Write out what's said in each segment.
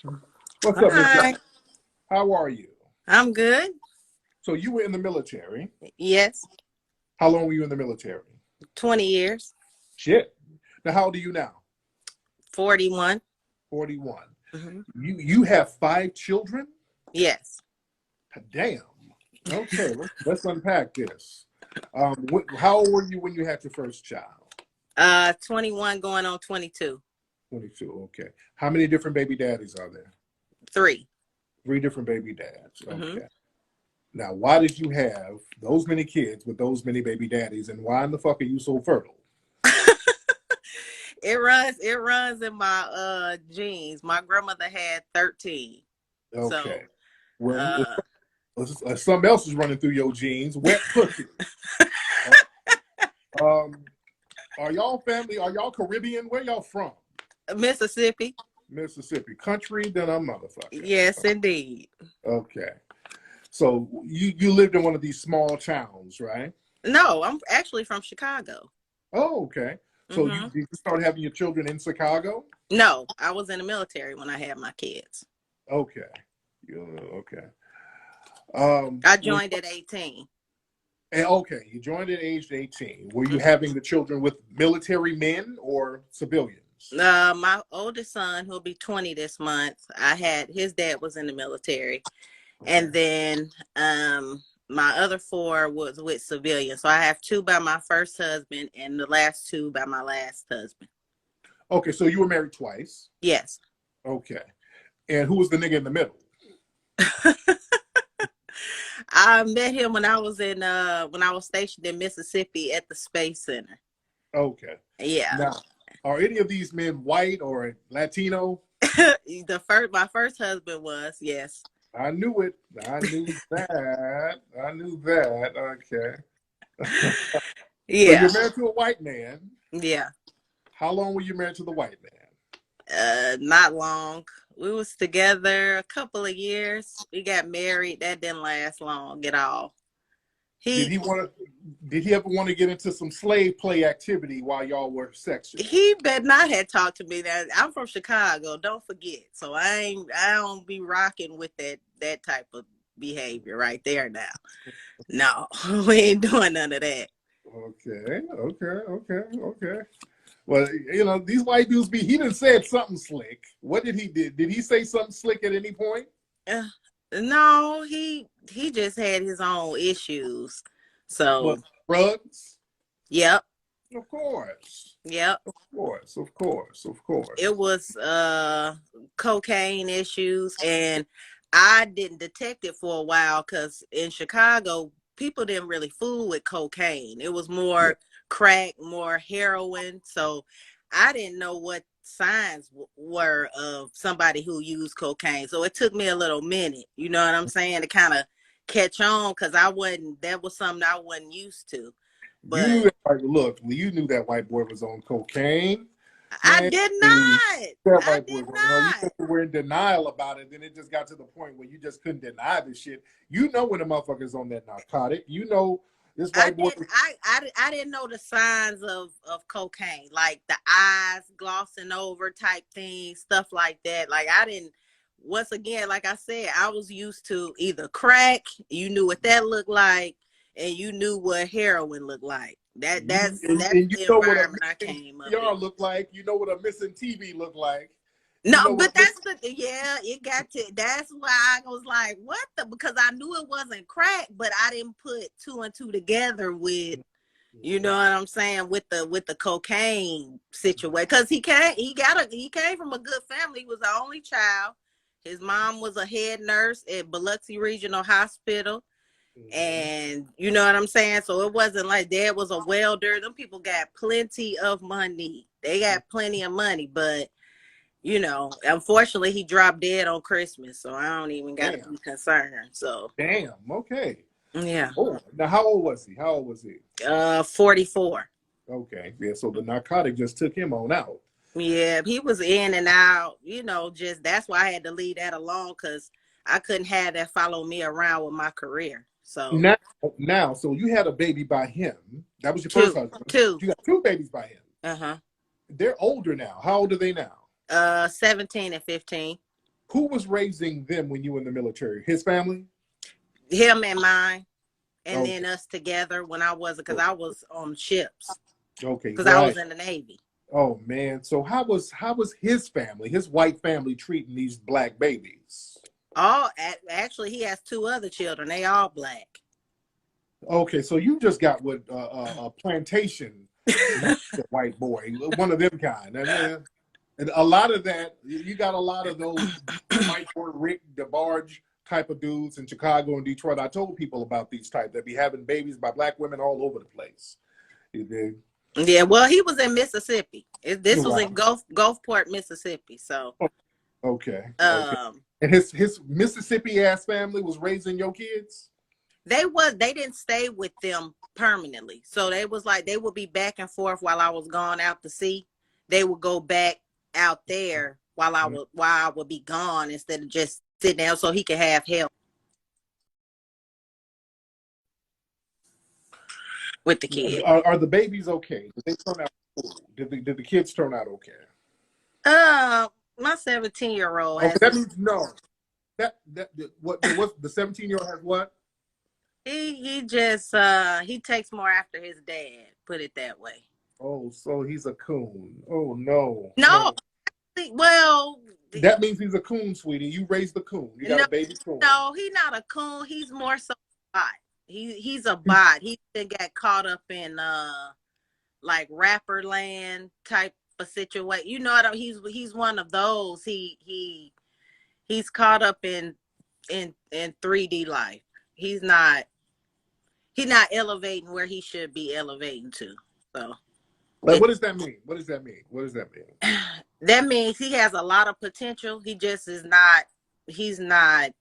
What's up, Miss Hi, Jack? How are you? I'm good. So you were in the military. Yes, How long were you in the military? 20 years, Shit. Now, how old are you now? 41. 41. Hmm. You have five children? Yes, Damn. Okay, let's unpack this. How old were you when you had your first child? 21 going on 22. 22. Okay. How many different baby daddies are there? 3. Three different baby dads. Hmm. Okay. Now, why did you have those many kids with those many baby daddies, and why in the fuck are you so fertile? It runs in my genes. My grandmother had 13. Okay. So, Well, uh something else is running through your genes. Wet pussy. Um, are y'all family? Are y'all Caribbean? Where y'all from? Mississippi. Mississippi. Country, then a motherfucker. Yes, indeed. Okay. So you lived in one of these small towns, right? No, I'm actually from Chicago. Oh, okay. So Hmm. did you start having your children in Chicago? No, I was in the military when I had my kids. Okay. Okay. I Were joined at 18. okay, you joined at age 18. Were you Mhm. having the children with military men or civilians? My oldest son, who'll be 20 this month, I had his dad was in the military, Okay. and then my other 4 was with civilians. So I have 2 by my first husband, and the last 2 by my last husband. Okay, so you were married twice. Yes. Okay. And who was the nigga in the middle? I met him when I was stationed in Mississippi at the Space Center. Okay. Yeah. Now, are any of these men white or Latino? My first husband was, yes. I knew it. I knew that. I knew that. Okay. So Yeah. you're married to a white man. Yeah. How long were you married to the white man? Not long. We was together a couple of years. We got married. That didn't last long at all. Did He he want to? Did he ever want to get into some slave play activity while y'all were sexual? he bet not had talked to me. That I'm from Chicago. Don't forget. So I don't be rocking with that type of behavior right there now. No, we ain't doing none of that. Okay. Okay. Okay. Okay. Well, these white dudes be. He done said something slick. What did he did? Did he say something slick at any point? Uh, no, he just had his own issues. What, So drugs? yep, Of course. yep. Of course. Of course. Of course. It was cocaine issues, and I didn't detect it for a while because in Chicago people didn't really fool with cocaine. It was Yeah. more crack, more heroin. So I didn't know what signs were of somebody who used cocaine. So it took me a little minute, you know what I'm saying, to kind of catch on, because that was something I wasn't used to. You knew But that. Like, look, you knew that white boy was on cocaine. I Man, did that not. I white boy, did you not. just were in denial about it. Then it just got to the point where you just couldn't deny the shit. You know when the motherfucker's on that narcotic. You know this I white boy. didn't. I didn't know the signs of cocaine, like the eyes glossing over type thing, stuff like that. Like I didn't. Once again, like I said, I was used to either crack. You knew what that looked like, and you knew what heroin looked like. That's And you the know what a environment I missing came up in. PR looked like. You know what a missing TV looked like. No, You know what but a missing. yeah, it got to, that's why I was like, what the, because I knew it wasn't crack, but I didn't put 2 and 2 together with, you know what I'm saying, with the cocaine situation. Because he came from a good family. He was the only child. His mom was a head nurse at Biloxi Regional Hospital. And you know what I'm saying? So it wasn't like dad was a welder. Them people got plenty of money. They got plenty of money, but unfortunately he dropped dead on Christmas, so I don't even got to Damn. be concerned. So Damn. Okay. yeah. Oh, now how old was he? How old was he? 44. Okay. Yeah. So the narcotic just took him on out. Yeah, he was in and out, just that's why I had to leave that alone, because I couldn't have that follow me around with my career. So Now, so you had a baby by him. That was your first two, husband. two. You got two babies by him. Uh-huh. They're older now. How old are they now? 17 and 15. Who was raising them when you were in the military? His family? Him and mine, and Okay. then us together when I was, because I was on ships, Okay, because I right. was in the Navy. Oh man. So how was his family, his white family, treating these black babies? Actually, he has 2 other children. They all black. Okay, so you just got with a plantation white boy, one of them kind. And a lot of that, you got a lot of those white boy Rick DeBarge type of dudes in Chicago and Detroit. I told people about these type that be having babies by black women all over the place. Yeah, well, he was in Mississippi. This was Right. in Gulfport, Mississippi. So, Okay. And his Mississippi ass family was raising your kids? they didn't stay with them permanently. So they was like, they would be back and forth while I was gone out to sea. They would go back out there while I would be gone, instead of just sitting down so he could have help with the kids. Are the babies okay? Did they turn out cool? Did the kids turn out okay? My 17-year-old Okay, that means no. What the 17-year-old has what? he just he takes more after his dad, put it that way. Oh, so he's a coon. Oh no. No. Well, that means he's a coon, sweetie. You raised the coon. You got a baby coon. No, he's not a coon. He's more so a bot. He's a bot. He got caught up in like rapper land type of situation. You know what? He's one of those. He's caught up in 3D life. He's not elevating where he should be elevating to. So, but what does that mean? What does that mean? What does that mean? That means he has a lot of potential. He just is not. He's not.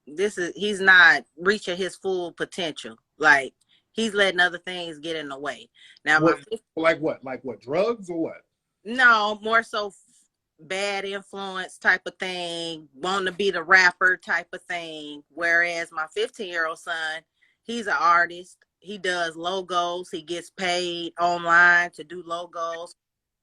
He's not reaching his full potential. Like, he's letting other things get in the way. Now, like what? Like what? Drugs or what? No, more so bad influence type of thing, wanting to be the rapper type of thing. Whereas my 15-year-old son, he's an artist. He does logos. He gets paid online to do logos,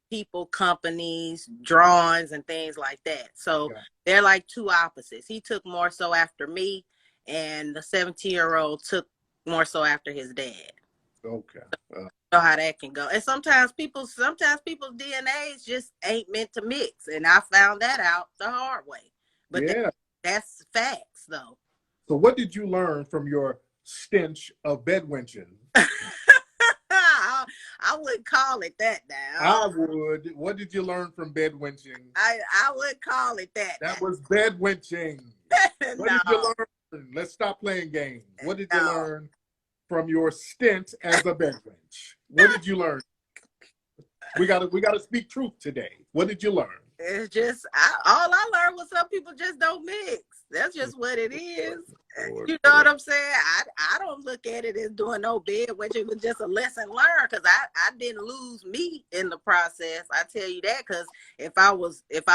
people, companies, drawings, and things like that. So they're like 2 opposites. He took more so after me, and the 17-year-old took more so after his dad. Okay. Know how that can go. And sometimes people's DNAs just ain't meant to mix. And I found that out the hard way. But that's facts, though. So what did you learn from your stench of bedwenching? I wouldn't call it that now. I would. What did you learn from bedwenching? I would call it that. That was bedwenching. What did you learn? Let's stop playing games. What did you learn from your stint as a bedwench? What did you learn? We gotta speak truth today. What did you learn? It's just all I learned was some people just don't mix. That's just what it is. You know what I'm saying? I don't look at it as doing no bedwetching. It was just a lesson learned, because I didn't lose me in the process. I tell you that, because if I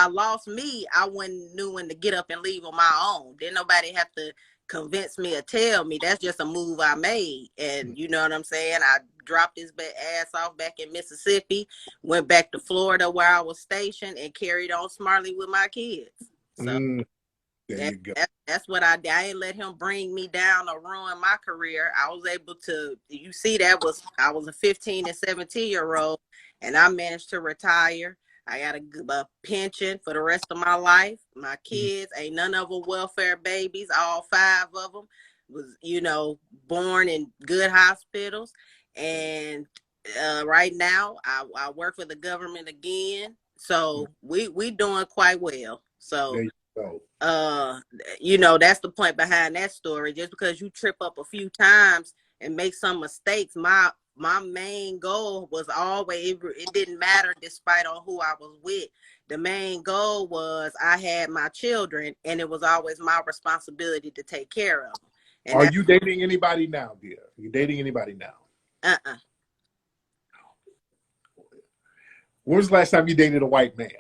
lost me, I wouldn't knew when to get up and leave on my own. Didn't nobody have to convince me or tell me. That's just a move I made. And you know what I'm saying? I dropped his ass off back in Mississippi, went back to Florida where I was stationed, and carried on smartly with my kids. So there you go. That's what I did. I didn't let him bring me down or ruin my career. I was able to, you see, I was a 15 and 17-year-old, and I managed to retire. I got a pension for the rest of my life. My kids, ain't none of them welfare babies. All 5 of them was, born in good hospitals. And right now, I work for the government again. So we doing quite well. So there you go. That's the point behind that story. Just because you trip up a few times and make some mistakes, my main goal was always, it didn't matter despite on who I was with. The main goal was I had my children, and it was always my responsibility to take care of them. And are you dating anybody now, dear? Are you dating anybody now? When was the last time you dated a white man?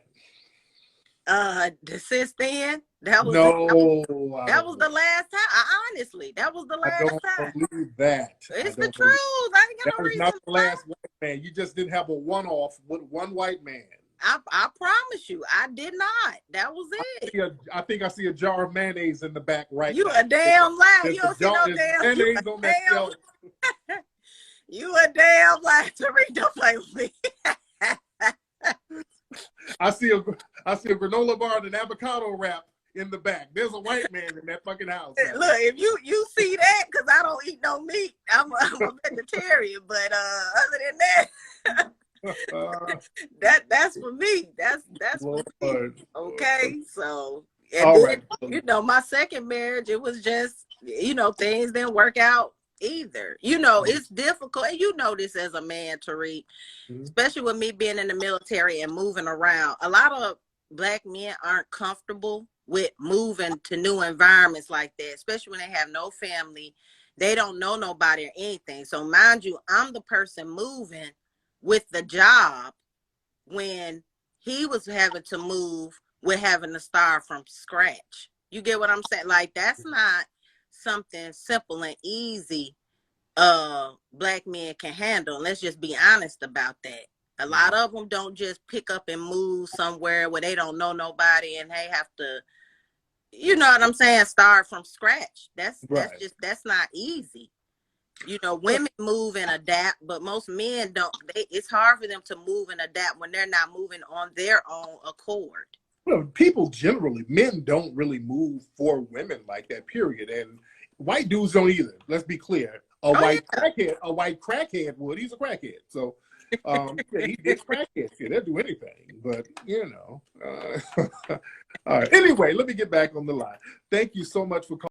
Since then, that was the last time. Honestly, that was the last time. I don't believe that. It's the truth. I ain't got no reason. That was not the last white man. You just didn't have a one-off with one white man. I promise you, I did not. That was it. I think I see a jar of mayonnaise in the back right You now. a damn lie. There's You don't see no damn mayonnaise on that shelf. You a damn lie. Tariq, don't play with me. I see a granola bar and an avocado wrap in the back. There's a white man in that fucking house. Look, if you see that, because I don't eat no meat, I'm a vegetarian. But other than that, that's for me. That's for me. Okay, so and then, you know, my second marriage, it was just, you know, things didn't work out either. You know, it's difficult, and you know this as a man, Tariq, especially with me being in the military and moving around. A lot of Black men aren't comfortable with moving to new environments like that, especially when they have no family, they don't know nobody or anything. So mind you, I'm the person moving with the job when he was having to move with having to start from scratch. You get what I'm saying? Like, that's not something simple and easy Black men can handle. Let's just be honest about that. A lot of them don't just pick up and move somewhere where they don't know nobody and they have to, you know what I'm saying, start from scratch. That's not easy. You know, women move and adapt, but most men don't. It's hard for them to move and adapt when they're not moving on their own accord. Well, people generally, men don't really move for women like that, period. And white dudes don't either. Let's be clear. A white crackhead would. He's a crackhead. So yeah, he did crackhead shit. They'll do anything. But, you know. All right. Anyway, let me get back on the line. Thank you so much for calling.